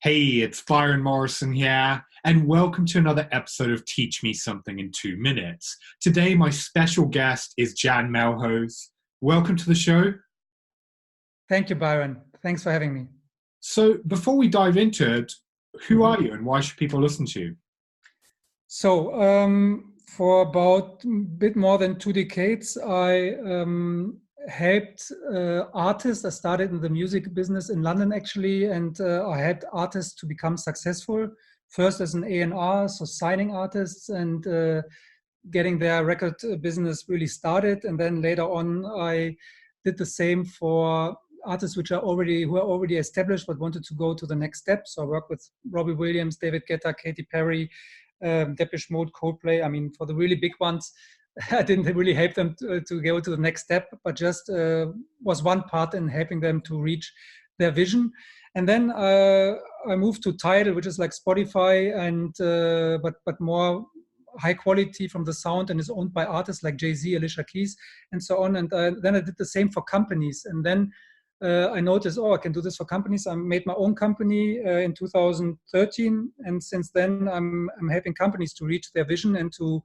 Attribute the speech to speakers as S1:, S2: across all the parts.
S1: Hey, it's Byron Morrison here, and welcome to another episode of Teach Me Something in 2 Minutes. Today, my special guest is Jan Mehlhose. Welcome to the show.
S2: Thank you, Byron. Thanks for having me.
S1: So, before we dive into it, who are you and why should people listen to you?
S2: So, for about a bit more than 2 decades, I helped artists. I started in the music business in London, actually, and I helped artists to become successful. First as an A&R, so signing artists and getting their record business really started. And then later on, I did the same for artists who are already established but wanted to go to the next step. So I worked with Robbie Williams, David Guetta, Katy Perry, Depeche Mode, Coldplay. I mean, for the really big ones, I didn't really help them to go to the next step, but just was one part in helping them to reach their vision. And then I moved to Tidal, which is like Spotify, and but more high quality from the sound, and is owned by artists like Jay-Z, Alicia Keys, and so on. And then I did the same for companies. And then I noticed, I can do this for companies. I made my own company in 2013, and since then I'm helping companies to reach their vision and to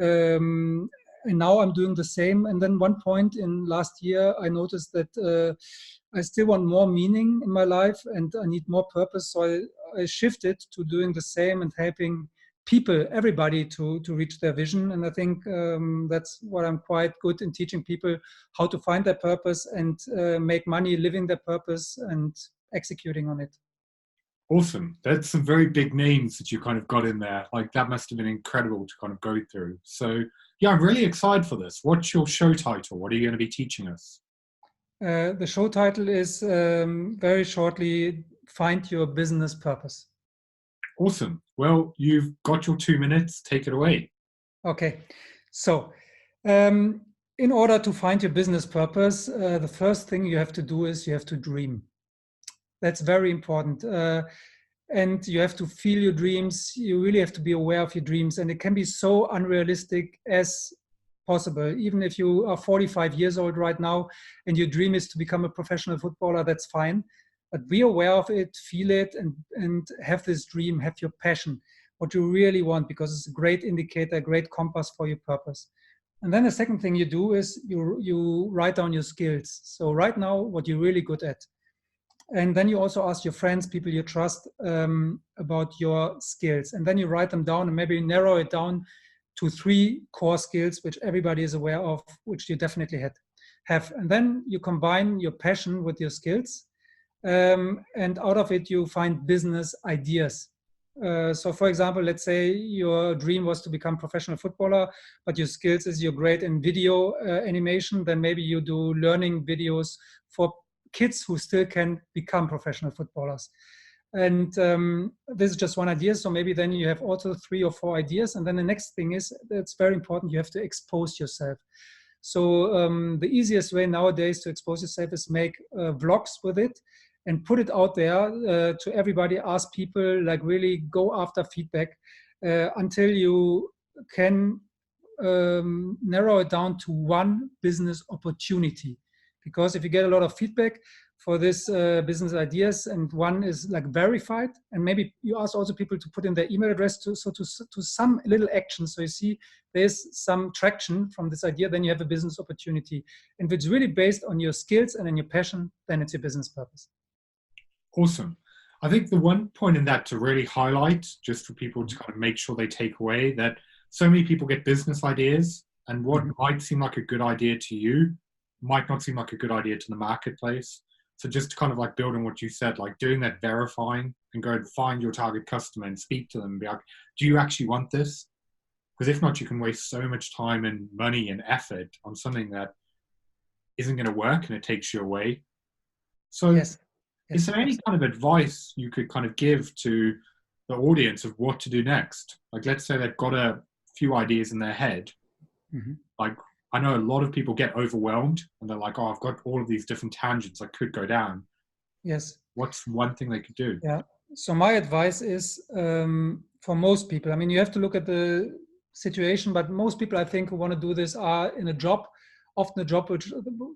S2: and now I'm doing the same. And then one point in last year, I noticed that I still want more meaning in my life and I need more purpose. So I shifted to doing the same and helping people, everybody to reach their vision. And I think that's what I'm quite good in, teaching people how to find their purpose and make money living their purpose and executing on it.
S1: Awesome. That's some very big names that you kind of got in there. Like, that must have been incredible to kind of go through. So yeah, I'm really excited for this. What's your show title? What are you going to be teaching us?
S2: The show title is very shortly, Find Your Business Purpose.
S1: Awesome. Well, you've got your 2 minutes. Take it away.
S2: Okay. So in order to find your business purpose, the first thing you have to do is you have to dream. That's very important. And you have to feel your dreams. You really have to be aware of your dreams. And it can be so unrealistic as possible. Even if you are 45 years old right now and your dream is to become a professional footballer, that's fine. But be aware of it, feel it, and have this dream, have your passion, what you really want, because it's a great indicator, a great compass for your purpose. And then the second thing you do is you write down your skills. So right now, what you're really good at. And then you also ask your friends, people you trust, about your skills. And then you write them down and maybe narrow it down to 3 core skills, which everybody is aware of, which you definitely have. And then you combine your passion with your skills. And out of it, you find business ideas. So for example, let's say your dream was to become a professional footballer, but your skills is you're great in video animation. Then maybe you do learning videos for kids who still can become professional footballers. And this is just one idea. So maybe then you have also 3 or 4 ideas. And then the next thing is, that's very important, you have to expose yourself. So the easiest way nowadays to expose yourself is make vlogs with it and put it out there to everybody, ask people, like really go after feedback until you can narrow it down to one business opportunity. Because if you get a lot of feedback for this business ideas and one is like verified, and maybe you ask also people to put in their email address to some little action. So you see there's some traction from this idea, then you have a business opportunity. And if it's really based on your skills and in your passion, then it's your business purpose.
S1: Awesome. I think the one point in that to really highlight, just for people to kind of make sure they take away, that so many people get business ideas, and what might seem like a good idea to you might not seem like a good idea to the marketplace. So just to kind of like build on what you said, like doing that verifying and go and find your target customer and speak to them and be like, do you actually want this? Because if not, you can waste so much time and money and effort on something that isn't going to work and it takes you away. So
S2: Yes.
S1: Is there any kind of advice you could kind of give to the audience of what to do next? Like, let's say they've got a few ideas in their head. Like, I know a lot of people get overwhelmed and they're like, oh, I've got all of these different tangents I could go down.
S2: Yes.
S1: What's one thing they could do?
S2: Yeah. So my advice is for most people, I mean, you have to look at the situation, but most people I think who want to do this are in a job, often a job which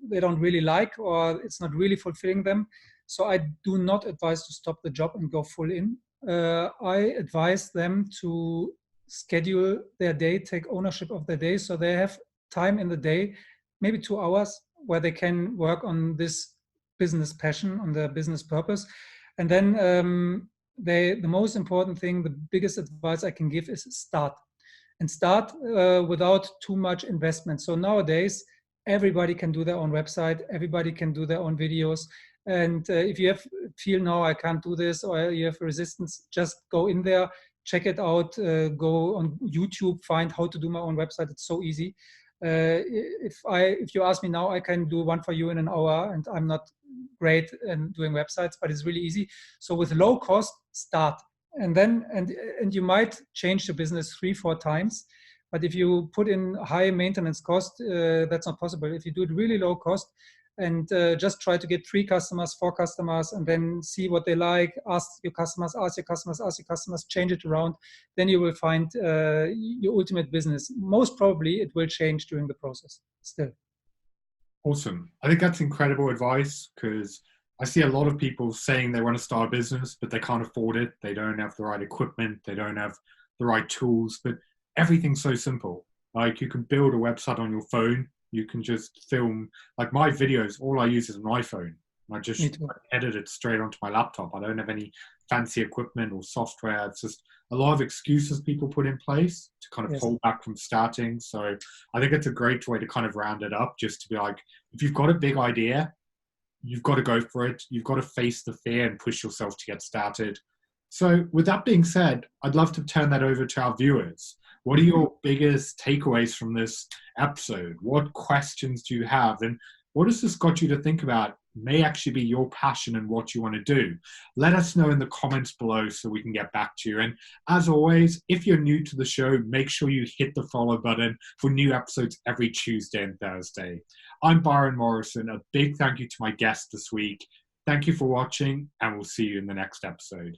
S2: they don't really like, or it's not really fulfilling them. So I do not advise to stop the job and go full in. I advise them to schedule their day, take ownership of their day, so they have time in the day, maybe 2 hours, where they can work on this business passion, on their business purpose. And then the most important thing, the biggest advice I can give is start. And start without too much investment. So nowadays, everybody can do their own website, everybody can do their own videos. And if you feel, no, I can't do this, or you have resistance, just go in there, check it out, go on YouTube, find how to do my own website. It's so easy. If you ask me now, I can do one for you in an hour, and I'm not great in doing websites, but it's really easy. So with low cost, start. And then and you might change the business 3-4 times, but if you put in high maintenance cost, that's not possible. If you do it really low cost and just try to get 3 customers, 4 customers, and then see what they like, ask your customers, change it around, then you will find your ultimate business. Most probably it will change during the process still.
S1: Awesome. I think that's incredible advice, because I see a lot of people saying they want to start a business, but they can't afford it. They don't have the right equipment. They don't have the right tools, but everything's so simple. Like, you can build a website on your phone. You can just film, like my videos, all I use is an iPhone. I just edit it straight onto my laptop. I don't have any fancy equipment or software. It's just a lot of excuses people put in place to kind of hold back from starting. So I think it's a great way to kind of round it up, just to be like, if you've got a big idea, you've got to go for it. You've got to face the fear and push yourself to get started. So with that being said, I'd love to turn that over to our viewers. What are your biggest takeaways from this episode? What questions do you have? And what has this got you to think about may actually be your passion and what you want to do? Let us know in the comments below so we can get back to you. And as always, if you're new to the show, make sure you hit the follow button for new episodes every Tuesday and Thursday. I'm Byron Morrison. A big thank you to my guest this week. Thank you for watching, and we'll see you in the next episode.